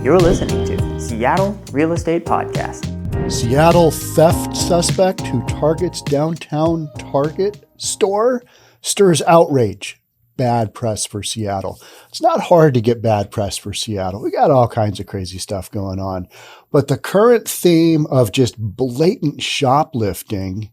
You're listening to Seattle Real Estate Podcast. Seattle theft suspect who targets downtown Target store stirs outrage. Bad press for Seattle. It's not hard to get bad press for Seattle. We got all kinds of crazy stuff going on. But the current theme of just blatant shoplifting,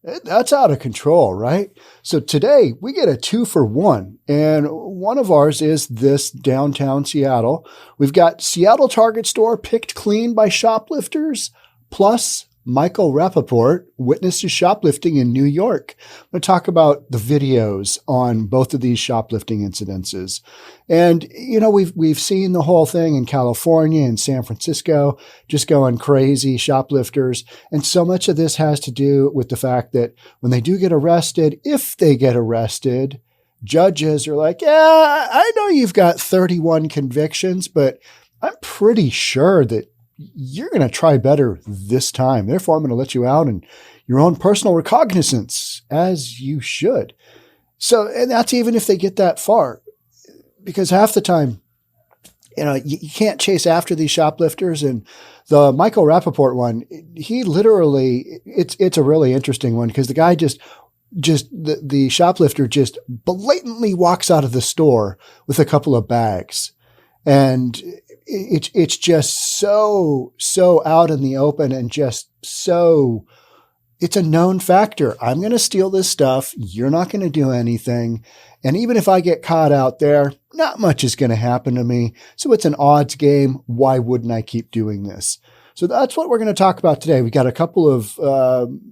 that's out of control, right? So today we get a 2-for-1, and one of ours is this downtown Seattle. We've got Seattle Target store picked clean by shoplifters, plus 𝒔𝒂𝒕𝒍𝒆 witnesses shoplifting in New York. I'm going to talk about the videos on both of these shoplifting incidences. And, you know, we've seen the whole thing in California and San Francisco, just going crazy, shoplifters. And so much of this has to do with the fact that when they do get arrested, if they get arrested, judges are like, yeah, I know you've got 31 convictions, but I'm pretty sure that you're going to try better this time. Therefore, I'm going to let you out in your own personal recognizance, as you should. So, and that's even if they get that far, because half the time, you know, you can't chase after these shoplifters. And the 𝒔𝒂𝒕𝒍𝒆 one, he literally, it's a really interesting one, because the guy the shoplifter just blatantly walks out of the store with a couple of bags. And it's just so out in the open, and just so, it's a known factor. I'm going to steal this stuff. You're not going to do anything. And even if I get caught out there, not much is going to happen to me. So it's an odds game. Why wouldn't I keep doing this? So that's what we're going to talk about today. We got a couple of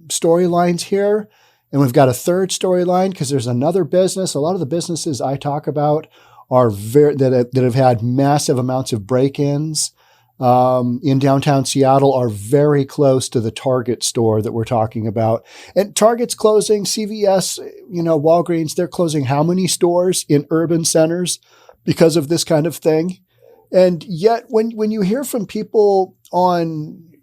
storylines here, and we've got a third storyline because there's another business. A lot of the businesses I talk about are that have had massive amounts of break-ins in downtown Seattle are very close to the Target store that we're talking about. And Target's closing, CVS, Walgreens, they're closing how many stores in urban centers because of this kind of thing? And yet when you hear from people on,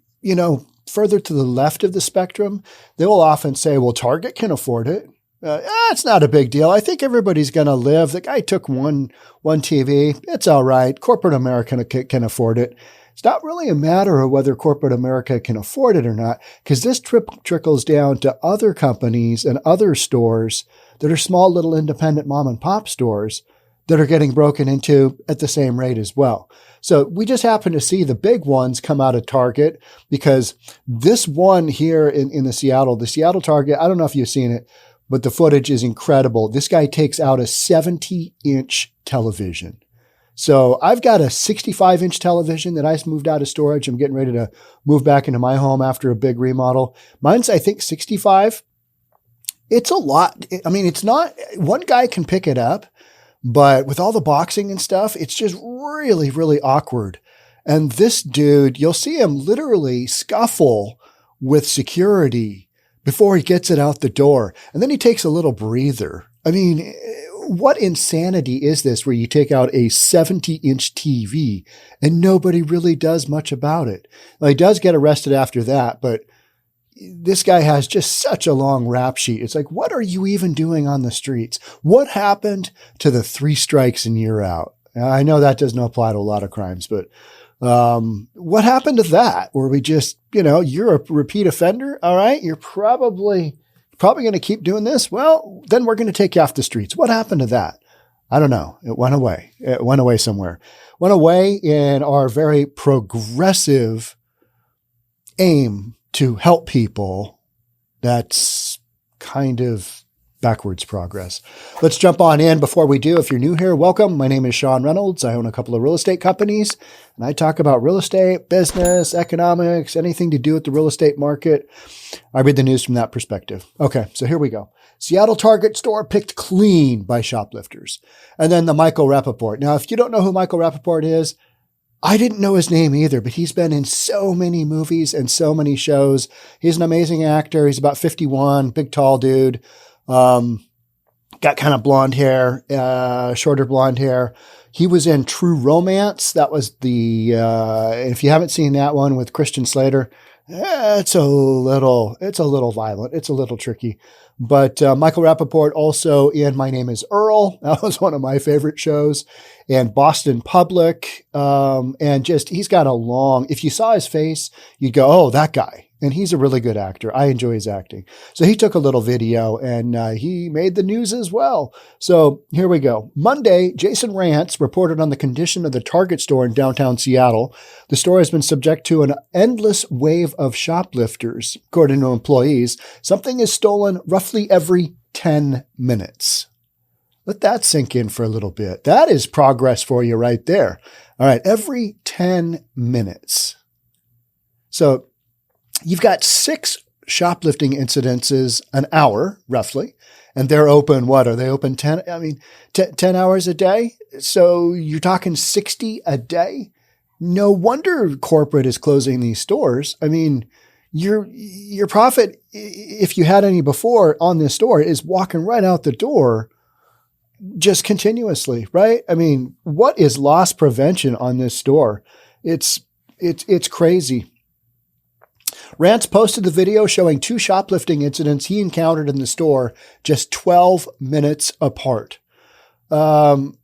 further to the left of the spectrum, they will often say, well, Target can afford it. It's not a big deal. I think everybody's going to live. The guy took one TV. It's all right. Corporate America can afford it. It's not really a matter of whether corporate America can afford it or not, because this trickles down to other companies and other stores that are small little independent mom and pop stores that are getting broken into at the same rate as well. So we just happen to see the big ones come out of Target, because this one here in the Seattle Target, I don't know if you've seen it, but the footage is incredible. This guy takes out a 70-inch television. So I've got a 65-inch television that I moved out of storage. I'm getting ready to move back into my home after a big remodel. Mine's, I think, 65. It's a lot. I mean, it's not, one guy can pick it up, but with all the boxing and stuff, it's just really, really awkward. And this dude, you'll see him literally scuffle with security before he gets it out the door. And then he takes a little breather. I mean, what insanity is this where you take out a 70-inch TV and nobody really does much about it? Well, he does get arrested after that, but this guy has just such a long rap sheet. It's like, what are you even doing on the streets? What happened to the 3 strikes and you're out? I know that doesn't apply to a lot of crimes, but what happened to that? Where we just, you're a repeat offender. All right. You're probably going to keep doing this. Well, then we're going to take you off the streets. What happened to that? I don't know. It went away. It went away somewhere. Went away in our very progressive aim to help people. That's kind of backwards progress. Let's jump on in. Before we do, if you're new here, welcome. My name is Sean Reynolds. I own a couple of real estate companies, and I talk about real estate, business, economics, anything to do with the real estate market. I read the news from that perspective. Okay, so here we go. Seattle Target store picked clean by shoplifters. And then the 𝒔𝒂𝒕𝒍𝒆. Now, if you don't know who 𝒔𝒂𝒕𝒍𝒆 is, I didn't know his name either, but he's been in so many movies and so many shows. He's an amazing actor. He's about 51, big, tall dude. Got kind of blonde hair, shorter blonde hair. He was in True Romance. That was if you haven't seen that one with Christian Slater, It's a little violent. It's a little tricky. But Michael Rappaport also in My Name is Earl. That was one of my favorite shows. And Boston Public. And just, he's got if you saw his face, you'd go, oh, that guy. And he's a really good actor. I enjoy his acting. So he took a little video and he made the news as well. So here we go. Monday, Jason Rantz reported on the condition of the Target store in downtown Seattle. The store has been subject to an endless wave of shoplifters. According to employees, something is stolen roughly every 10 minutes. Let that sink in for a little bit. That is progress for you right there. All right, every 10 minutes. So you've got 6 shoplifting incidences an hour, roughly, and they're open, what are they open 10? 10 hours a day. So you're talking 60 a day. No wonder corporate is closing these stores. I mean, your profit, if you had any before on this store, is walking right out the door just continuously, right? I mean, what is loss prevention on this store? It's crazy. Rantz posted the video showing 2 shoplifting incidents he encountered in the store just 12 minutes apart. And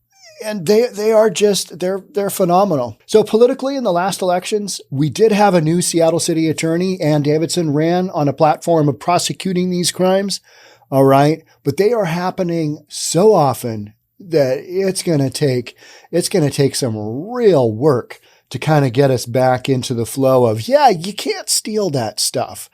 they're phenomenal. So politically in the last elections, we did have a new Seattle City Attorney, Ann Davidson, ran on a platform of prosecuting these crimes. All right. But they are happening so often that it's going to take some real work to kind of get us back into the flow of, yeah, you can't steal that stuff.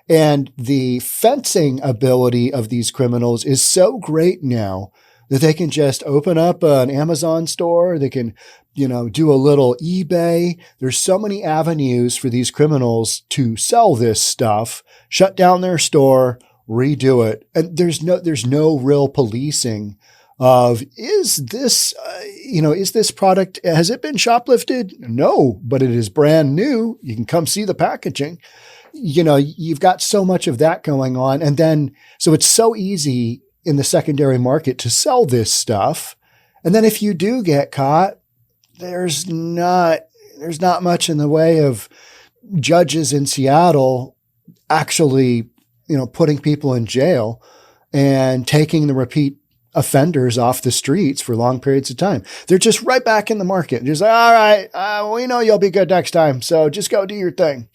And the fencing ability of these criminals is so great now that they can just open up an Amazon store. They can, do a little eBay. There's so many avenues for these criminals to sell this stuff, shut down their store, redo it. And there's no real policing of, is this product, has it been shoplifted? No, but it is brand new. You can come see the packaging. You've got so much of that going on. And then, so it's so easy in the secondary market to sell this stuff. And then if you do get caught, there's not much in the way of judges in Seattle actually, putting people in jail and taking the repeat offenders off the streets for long periods of time. They're just right back in the market. Just like, all right, we know you'll be good next time. So just go do your thing.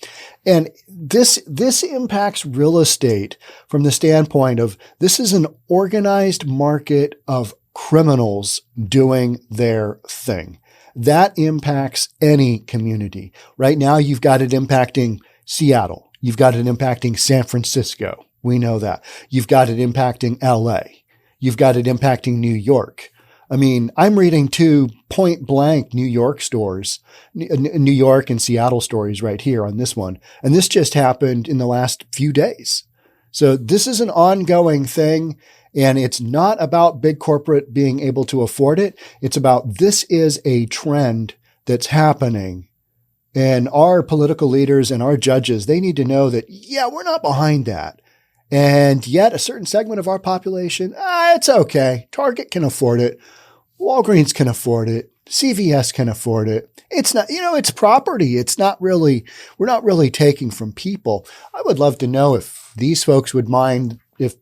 And this impacts real estate from the standpoint of, this is an organized market of criminals doing their thing. That impacts any community. Right now, you've got it impacting Seattle. You've got it impacting San Francisco. We know that. You've got it impacting LA. You've got it impacting New York. I mean, I'm reading 2 point blank New York stores, New York and Seattle stories right here on this one. And this just happened in the last few days. So this is an ongoing thing. And it's not about big corporate being able to afford it. It's about, this is a trend that's happening. And our political leaders and our judges, they need to know that, yeah, we're not behind that. And yet a certain segment of our population, it's okay. Target can afford it. Walgreens can afford it. CVS can afford it. It's not, it's property. It's not really, we're not really taking from people. I would love to know if these folks would mind if,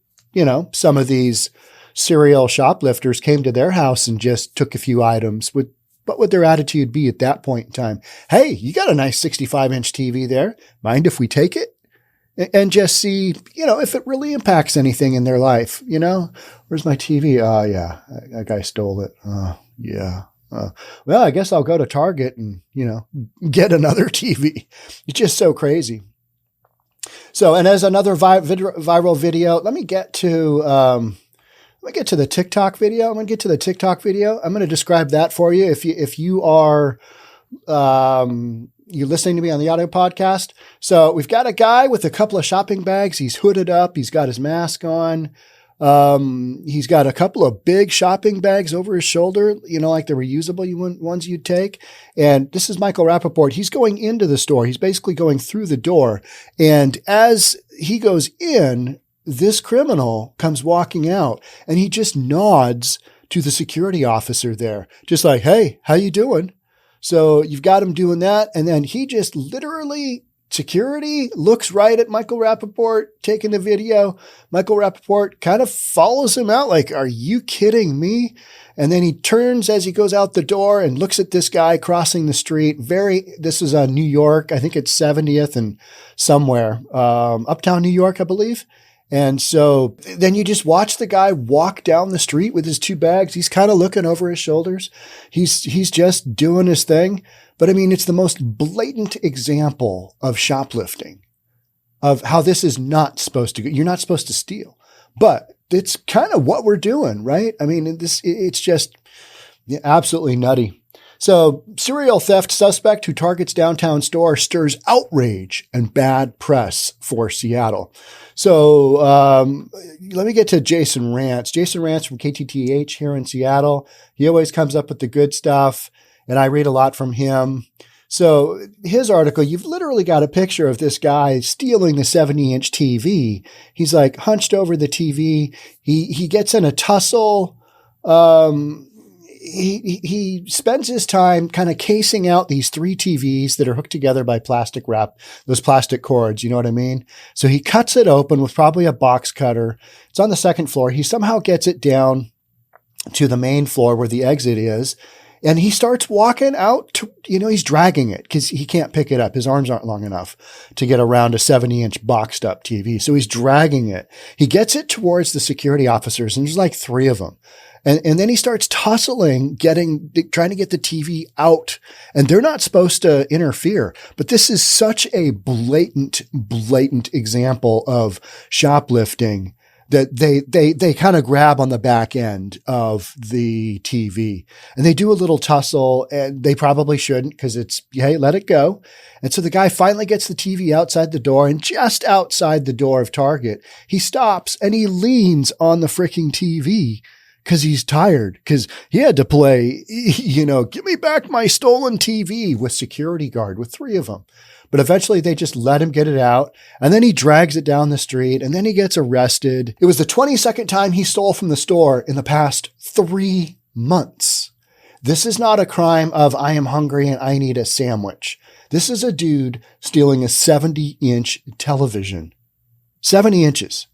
some of these serial shoplifters came to their house and just took a few items. What would their attitude be at that point in time? Hey, you got a nice 65-inch TV there. Mind if we take it? And just see, if it really impacts anything in their life, where's my TV? Oh, yeah, that guy stole it. Oh, yeah. Well, I guess I'll go to Target and, get another TV. It's just so crazy. So, and as another viral video, let me get to the TikTok video. I'm going to get to the TikTok video. I'm going to describe that for you. If you are, you're listening to me on the audio podcast. So we've got a guy with a couple of shopping bags. He's hooded up. He's got his mask on. He's got a couple of big shopping bags over his shoulder, like the reusable ones you'd take. And this is Michael Rappaport. He's going into the store. He's basically going through the door. And as he goes in, this criminal comes walking out and he just nods to the security officer there, just like, hey, how you doing? So you've got him doing that. And then he just literally security looks right at Michael Rappaport taking the video. Michael Rappaport kind of follows him out like, are you kidding me? And then he turns as he goes out the door and looks at this guy crossing the street. This is New York. I think it's 70th and somewhere, uptown New York, I believe. And so then you just watch the guy walk down the street with his 2 bags. He's kind of looking over his shoulders. He's just doing his thing. But I mean, it's the most blatant example of shoplifting, of how this is not supposed to go. You're not supposed to steal, but it's kind of what we're doing, right? I mean, it's just absolutely nutty. So, serial theft suspect who targets downtown store stirs outrage and bad press for Seattle. So, let me get to Jason Rantz. Jason Rantz from KTTH here in Seattle. He always comes up with the good stuff, and I read a lot from him. So, his article, you've literally got a picture of this guy stealing the 70-inch TV. He's like hunched over the TV. He gets in a tussle. He spends his time kind of casing out these 3 TVs that are hooked together by plastic wrap, those plastic cords, you know what I mean? So he cuts it open with probably a box cutter. It's on the 2nd floor. He somehow gets it down to the main floor where the exit is. And he starts walking out to, he's dragging it because he can't pick it up. His arms aren't long enough to get around a 70-inch boxed up TV. So he's dragging it. He gets it towards the security officers, and there's like 3 of them. And then he starts tussling, trying to get the TV out, and they're not supposed to interfere. But this is such a blatant example of shoplifting that they kind of grab on the back end of the TV, and they do a little tussle, and they probably shouldn't because it's, hey, let it go. And so the guy finally gets the TV outside the door, and just outside the door of Target, he stops and he leans on the freaking TV because he's tired, because he had to play, give me back my stolen TV with security guard, with 3 of them. But eventually they just let him get it out, and then he drags it down the street, and then he gets arrested. It was the 22nd time he stole from the store in the past 3 months. This is not a crime of I am hungry and I need a sandwich. This is a dude stealing a 70-inch television. 70 inches.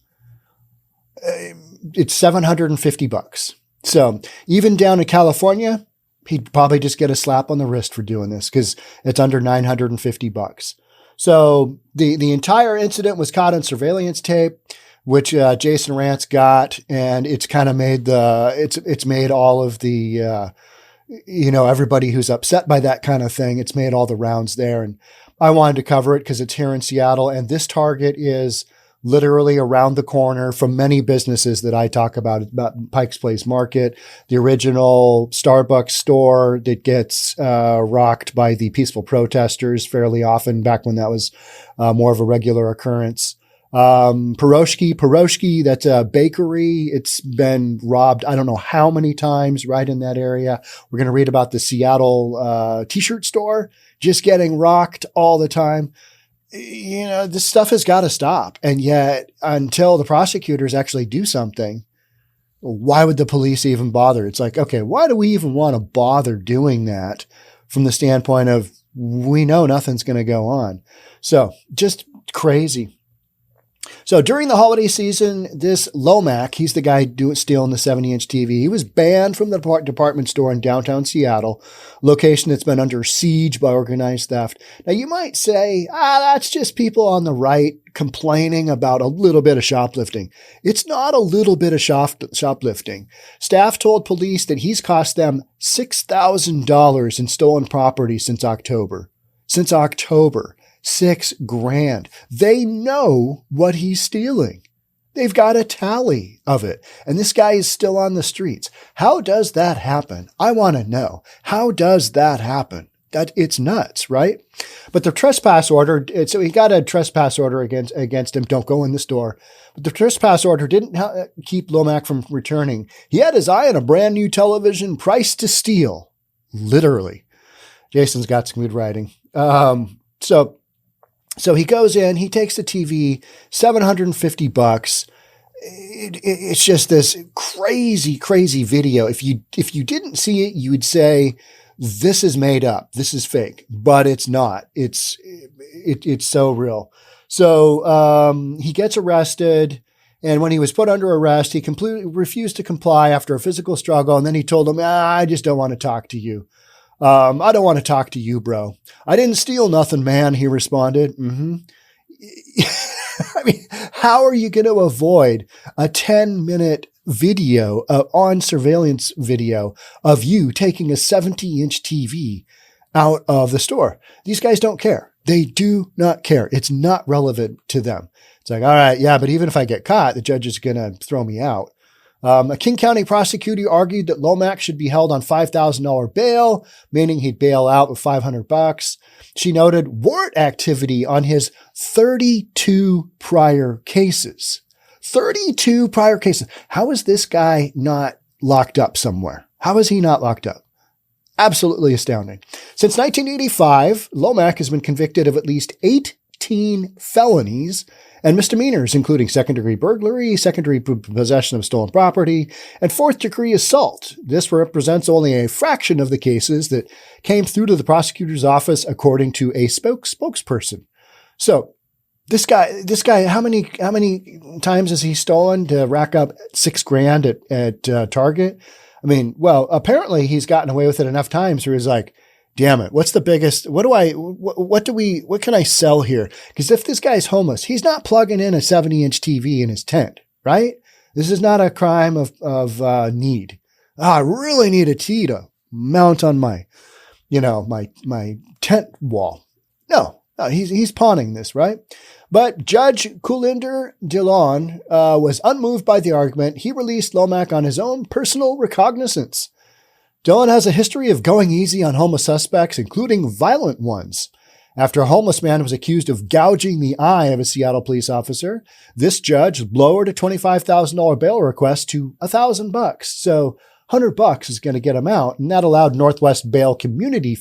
It's $750. So even down in California, he'd probably just get a slap on the wrist for doing this because it's under $950. So the entire incident was caught on surveillance tape, which Jason Rantz got, and it's kind of made it's made all of the everybody who's upset by that kind of thing. It's made all the rounds there, and I wanted to cover it because it's here in Seattle, and this Target is literally around the corner from many businesses that I talk about Pike's Place Market, the original Starbucks store that gets rocked by the peaceful protesters fairly often back when that was more of a regular occurrence. 𝒆𝒂𝒕𝒍𝒆, that's a bakery. It's been robbed I don't know how many times right in that area. We're going to read about the Seattle T-shirt store just getting rocked all the time. This stuff has got to stop. And yet, until the prosecutors actually do something, why would the police even bother? It's like, okay, why do we even want to bother doing that from the standpoint of we know nothing's going to go on? So just crazy. So during the holiday season, this Lomac, he's the guy stealing the 70-inch TV. He was banned from the department store in downtown Seattle, location that's been under siege by organized theft. Now, you might say, that's just people on the right complaining about a little bit of shoplifting. It's not a little bit of shoplifting. Staff told police that he's cost them $6,000 in stolen property since October. Since October. $6,000. They know what he's stealing. They've got a tally of it. And this guy is still on the streets. How does that happen? I want to know. How does that happen? It's nuts, right? But the trespass order, so he got a trespass order against him. Don't go in the store. But the trespass order didn't keep Lomac from returning. He had his eye on a brand new television priced to steal. Literally. Jason's got some good writing. So he goes in, he takes the TV, $750. It's just this crazy, crazy video. If you didn't see it, you would say this is made up. This is fake, but it's not. It's so real. So he gets arrested. And when he was put under arrest, he completely refused to comply after a physical struggle. And then he told him, I just don't want to talk to you. I don't want to talk to you, bro. I didn't steal nothing, man, he responded. I mean, how are you going to avoid a 10-minute video, on surveillance video of you taking a 70-inch TV out of the store? These guys don't care. They do not care. It's not relevant to them. It's like, all right, yeah, but even if I get caught, the judge is going to throw me out. A King County prosecutor argued that Lomax should be held on $5,000 bail, meaning he'd bail out with $500. She noted warrant activity on his 32 prior cases. 32 prior cases. How is this guy not locked up somewhere? How is he not locked up? Absolutely astounding. Since 1985, Lomax has been convicted of at least 18 felonies and misdemeanors, including second-degree burglary, second-degree possession of stolen property, and fourth-degree assault. This represents only a fraction of the cases that came through to the prosecutor's office, according to a spokesperson. So, this guy, how many times has he stolen to rack up $6,000 at Target? I mean, well, apparently he's gotten away with it enough times where he's like, damn it, what's the biggest, what can I sell here? Because if this guy's homeless, he's not plugging in a 70-inch TV in his tent, right? This is not a crime of need. I really need a T to mount on my tent wall. No, he's pawning this, right? But Judge Kulinder Dillon was unmoved by the argument. He released Lomax on his own personal recognizance. Dillon has a history of going easy on homeless suspects, including violent ones. After a homeless man was accused of gouging the eye of a Seattle police officer, this judge lowered a $25,000 bail request to $1,000. So $100 is going to get him out. And that allowed Northwest Community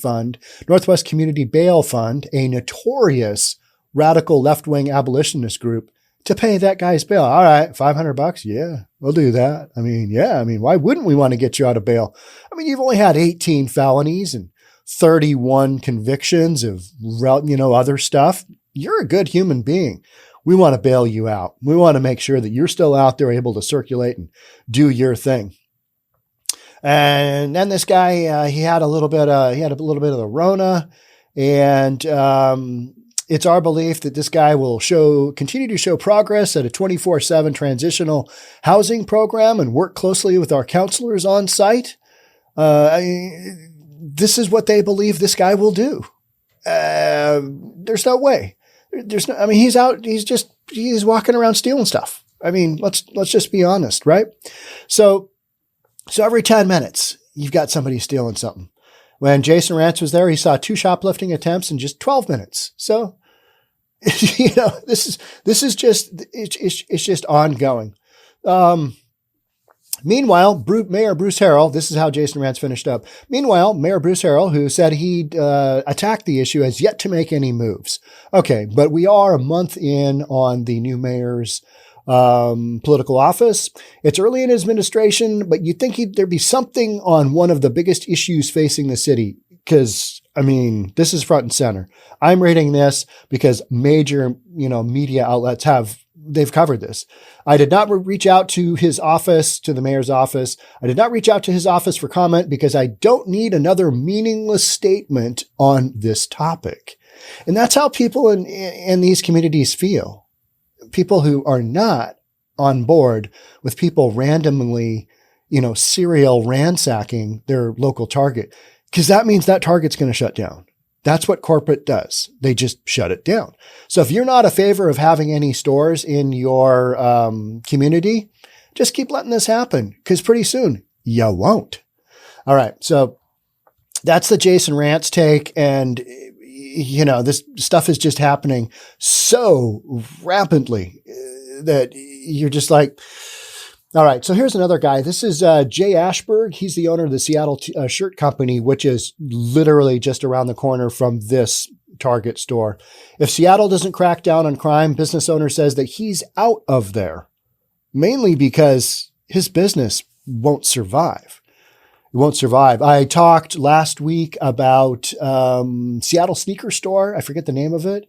Bail Fund, a notorious radical left-wing abolitionist group, to pay that guy's bail. All right, $500? Yeah, we'll do that. I mean, why wouldn't we want to get you out of bail? I mean, you've only had 18 felonies and 31 convictions of, other stuff. You're a good human being. We want to bail you out. We want to make sure that you're still out there able to circulate and do your thing. And then this guy, he had a little bit of the Rona, and it's our belief that this guy will continue to show progress at a 24/7 transitional housing program and work closely with our counselors on site. This is what they believe this guy will do. There's no way. He's walking around stealing stuff. I mean, let's just be honest, right? So every 10 minutes, you've got somebody stealing something. When Jason Rantz was there, he saw 2 shoplifting attempts in just 12 minutes. So, this is just ongoing. Meanwhile, Mayor Bruce Harrell, this is how Jason Rantz finished up. Meanwhile, Mayor Bruce Harrell, who said he'd attack the issue, has yet to make any moves. Okay, but we are a month in on the new mayor's political office. It's early in his administration, but you'd think there'd be something on one of the biggest issues facing the city. Because, this is front and center. I'm reading this because major, media outlets they've covered this. I did not reach out to his office, to the mayor's office. I did not reach out to his office for comment because I don't need another meaningless statement on this topic. And that's how people in these communities feel. People who are not on board with people randomly, serial ransacking their local Target, because that means that Target's going to shut down. That's what corporate does. They just shut it down. So if you're not a favor of having any stores in your community, just keep letting this happen, because pretty soon you won't. All right. So that's the Jason Rantz take. And, this stuff is just happening so rapidly that you're just like, all right. So here's another guy. This is Jay Ashberg. He's the owner of the Seattle Shirt Company, which is literally just around the corner from this Target store. If Seattle doesn't crack down on crime, business owner says that he's out of there, mainly because his business won't survive. It won't survive. I talked last week about Seattle sneaker store. I forget the name of it,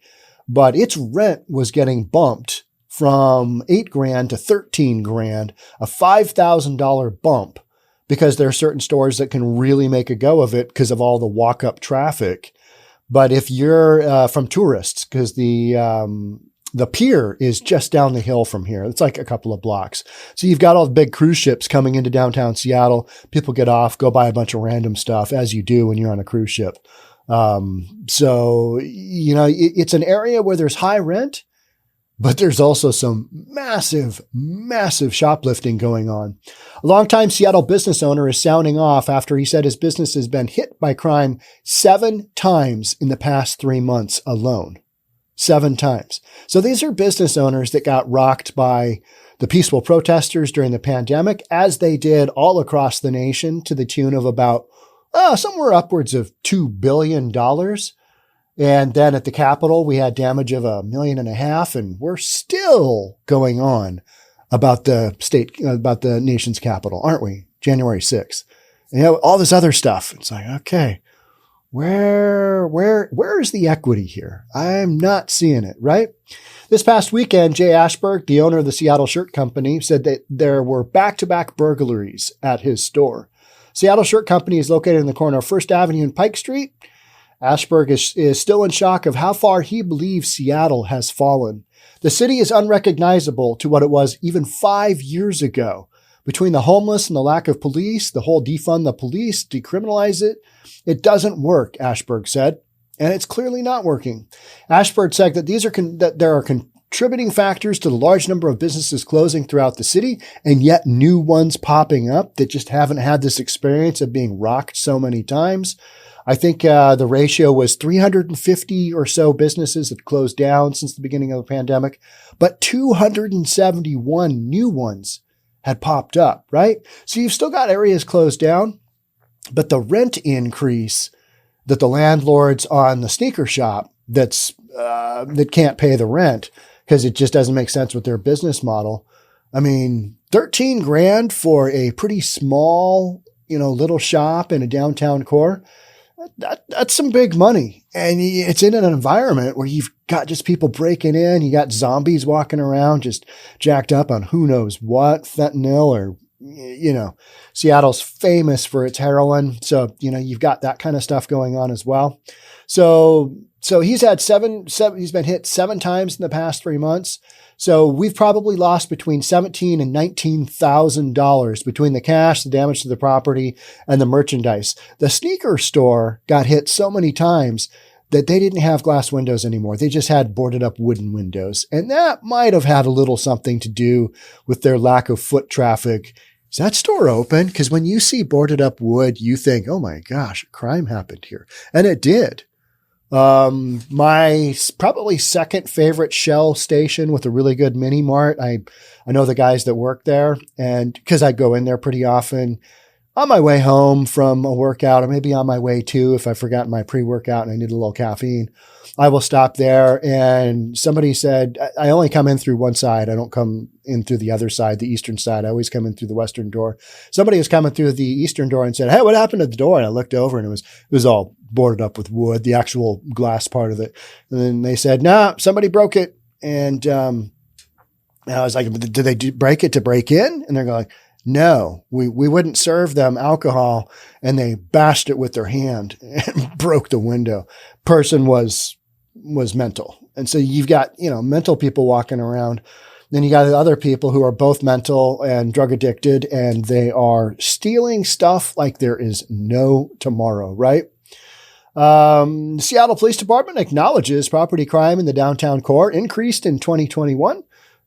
but its rent was getting bumped from $8,000 to $13,000, a $5,000 bump, because there are certain stores that can really make a go of it because of all the walk-up traffic. But if you're from tourists, because the pier is just down the hill from here. It's like a couple of blocks. So you've got all the big cruise ships coming into downtown Seattle. People get off, go buy a bunch of random stuff, as you do when you're on a cruise ship. So, you know, it's an area where there's high rent, but there's also some massive, massive shoplifting going on. A longtime Seattle business owner is sounding off after he said his business has been hit by crime 7 times in the past 3 months alone. 7 times. So these are business owners that got rocked by the peaceful protesters during the pandemic, as they did all across the nation, to the tune of about somewhere upwards of $2 billion. And then at the Capitol, we had damage of $1.5 million, and we're still going on about the nation's capital, aren't we? January 6th. And, you know, all this other stuff. It's like, okay, where is the equity here? I'm not seeing it, right? This past weekend, Jay Ashberg, the owner of the Seattle Shirt Company, said that there were back-to-back burglaries at his store. Seattle Shirt Company is located in the corner of First Avenue and Pike Street. Ashberg is still in shock of how far he believes Seattle has fallen. The city is unrecognizable to what it was even 5 years ago. Between the homeless and the lack of police, the whole defund the police, decriminalize it, it doesn't work, Ashberg said, and it's clearly not working. Ashberg said that there are contributing factors to the large number of businesses closing throughout the city, and yet new ones popping up that just haven't had this experience of being rocked so many times. I think the ratio was 350 or so businesses that closed down since the beginning of the pandemic, but 271 new ones had popped up, right? So you've still got areas closed down, but the rent increase that the landlords on the sneaker shop that can't pay the rent because it just doesn't make sense with their business model. I mean, $13,000 for a pretty small, little shop in a downtown core. That's some big money. And it's in an environment where you've got just people breaking in. You got zombies walking around just jacked up on who knows what, fentanyl, or, Seattle's famous for its heroin. So, you've got that kind of stuff going on as well. So he's had he's been hit 7 times in the past 3 months. So we've probably lost between $17,000 and $19,000 between the cash, the damage to the property, and the merchandise. The sneaker store got hit so many times that they didn't have glass windows anymore. They just had boarded up wooden windows. And that might have had a little something to do with their lack of foot traffic. Is that store open? Because when you see boarded up wood, you think, oh my gosh, a crime happened here. And it did. My probably second favorite Shell station with a really good mini mart. I know the guys that work there, and because I go in there pretty often on my way home from a workout, or maybe on my way too, if I've forgotten my pre-workout and I need a little caffeine, I will stop there. And somebody said, I only come in through one side. I don't come in through the other side, the eastern side. I always come in through the western door. Somebody was coming through the eastern door and said, hey, what happened to the door? And I looked over and it was all boarded up with wood, the actual glass part of it. And then they said, nah, somebody broke it. And I was like, did they break it to break in? And they're going, no, we wouldn't serve them alcohol. And they bashed it with their hand and broke the window. Person was mental. And so you've got, mental people walking around. Then you got the other people who are both mental and drug addicted, and they are stealing stuff like there is no tomorrow, right? The Seattle Police Department acknowledges property crime in the downtown core increased in 2021.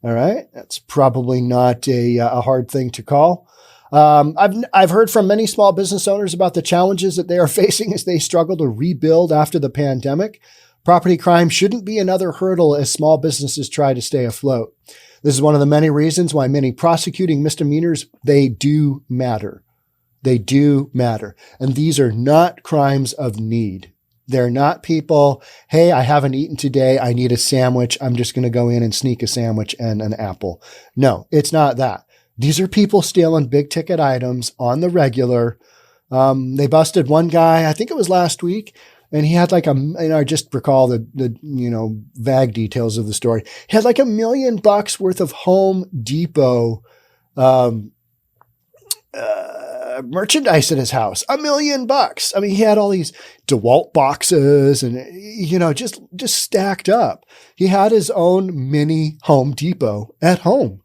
All right. That's probably not a hard thing to call. I've heard from many small business owners about the challenges that they are facing as they struggle to rebuild after the pandemic. Property crime shouldn't be another hurdle as small businesses try to stay afloat. This is one of the many reasons why many prosecuting misdemeanors, they do matter. They do matter. And these are not crimes of need. They're not people, hey, I haven't eaten today. I need a sandwich. I'm just going to go in and sneak a sandwich and an apple. No, it's not that. These are people stealing big ticket items on the regular. They busted one guy, I think it was last week, and he had like I just recall the vague details of the story. He had like $1 million worth of Home Depot merchandise in his house. $1 million. I mean, he had all these DeWalt boxes and, just stacked up. He had his own mini Home Depot at home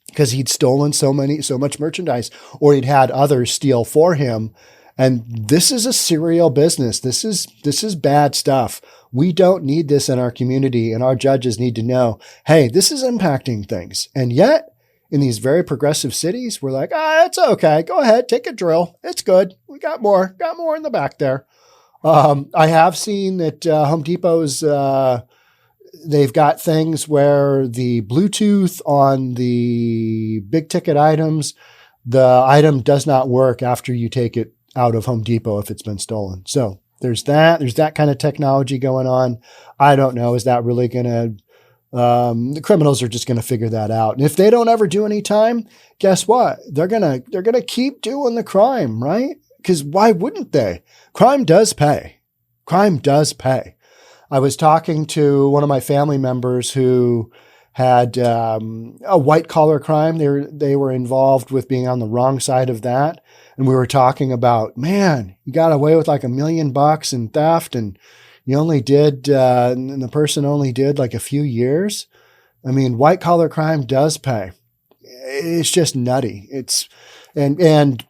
because he'd stolen so much merchandise, or he'd had others steal for him. And this is a serial business. This is bad stuff. We don't need this in our community, and our judges need to know, hey, this is impacting things. And yet, in these very progressive cities, we're like, it's okay. Go ahead, take a drill. It's good. We got more in the back there. I have seen that Home Depot's, they've got things where the Bluetooth on the big ticket items, the item does not work after you take it out of Home Depot if it's been stolen. So there's that kind of technology going on. I don't know. Is that really going to, the criminals are just going to figure that out. And if they don't ever do any time, guess what? They're going to keep doing the crime, right? Because why wouldn't they? Crime does pay. Crime does pay. I was talking to one of my family members who had a white collar crime. They were involved with being on the wrong side of that. And we were talking about, man, you got away with like $1 million in theft, and you only did, and the person only did like a few years. I mean, white collar crime does pay. It's just nutty. And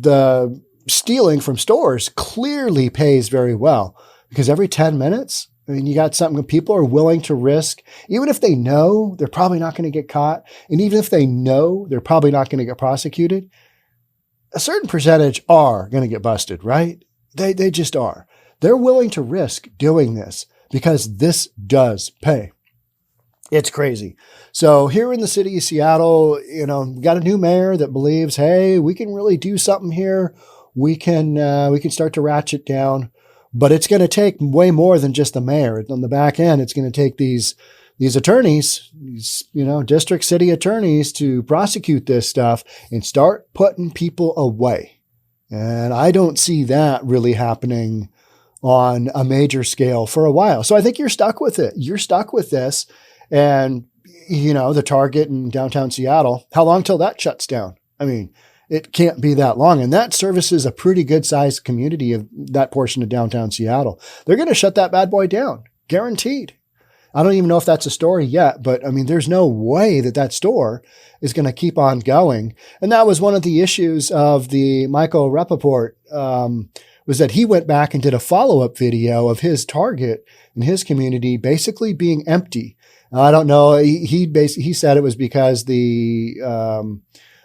the stealing from stores clearly pays very well, because every 10 minutes, I mean, you got something people are willing to risk, even if they know they're probably not going to get caught. And even if they know they're probably not going to get prosecuted, a certain percentage are going to get busted, right? They just are. They're willing to risk doing this because this does pay. It's crazy. So here in the city of Seattle, we got a new mayor that believes, hey, we can really do something here. We can start to ratchet down, but it's going to take way more than just the mayor. On the back end, it's going to take these attorneys, district city attorneys, to prosecute this stuff and start putting people away. And I don't see that really happening on a major scale for a while. So I think you're stuck with it. You're stuck with this. And, the Target in downtown Seattle, how long till that shuts down? I mean, it can't be that long. And that services a pretty good sized community of that portion of downtown Seattle. They're going to shut that bad boy down. Guaranteed. I don't even know if that's a story yet, but I mean, there's no way that store is going to keep on going. And that was one of the issues of the 𝒂𝒕𝒍𝒆, was that he went back and did a follow-up video of his Target in his community basically being empty. I don't know. He said it was because I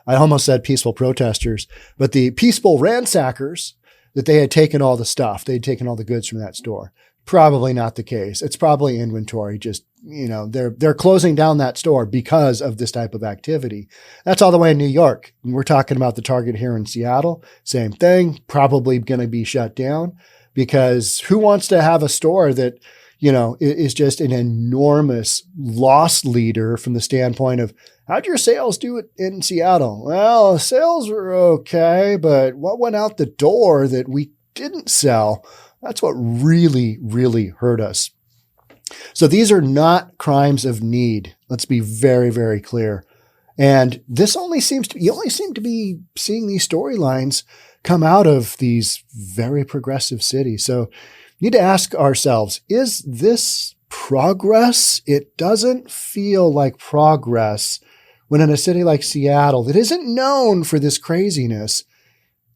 almost said peaceful protesters, but the peaceful ransackers, that they had taken all the stuff. They'd taken all the goods from that store. Probably not the case. It's probably inventory. Just, they're closing down that store because of this type of activity. That's all the way in New York. And we're talking about the Target here in Seattle. Same thing. Probably going to be shut down, because who wants to have a store that, is just an enormous loss leader from the standpoint of, how'd your sales do it in Seattle? Well, sales were okay, but what went out the door that we didn't sell? That's what really, really hurt us. So these are not crimes of need. Let's be very, very clear. And you only seem to be seeing these storylines come out of these very progressive cities. So we need to ask ourselves, is this progress? It doesn't feel like progress when in a city like Seattle that isn't known for this craziness,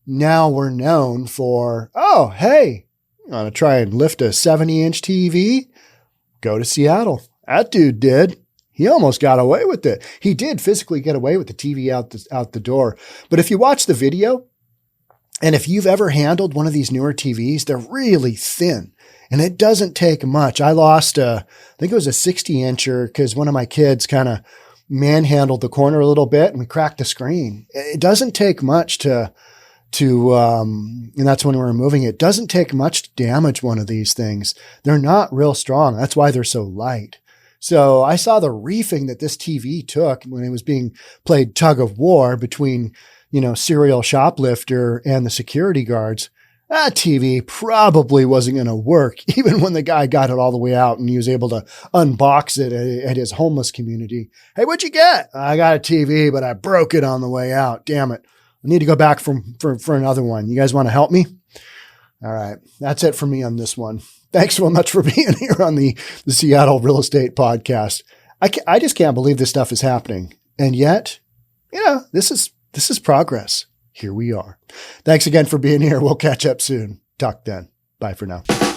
now we're known for, oh, hey, you want to try and lift a 70-inch TV? Go to Seattle. That dude did. He almost got away with it. He did physically get away with the TV out the door. But if you watch the video, and if you've ever handled one of these newer TVs, they're really thin, and it doesn't take much. I lost I think it was a 60-incher because one of my kids kind of manhandled the corner a little bit and we cracked the screen. It doesn't take much and that's when we were moving. It doesn't take much to damage one of these things. They're not real strong. That's why they're so light. So I saw the reefing that this TV took when it was being played tug of war between serial shoplifter and the security guards, that TV probably wasn't going to work, even when the guy got it all the way out and he was able to unbox it at his homeless community. Hey, what'd you get? I got a TV, but I broke it on the way out. Damn it. I need to go back for another one. You guys want to help me? All right. That's it for me on this one. Thanks so much for being here on the Seattle Real Estate Podcast. I just can't believe this stuff is happening. And yet, this is progress. Here we are. Thanks again for being here. We'll catch up soon. Talk then. Bye for now.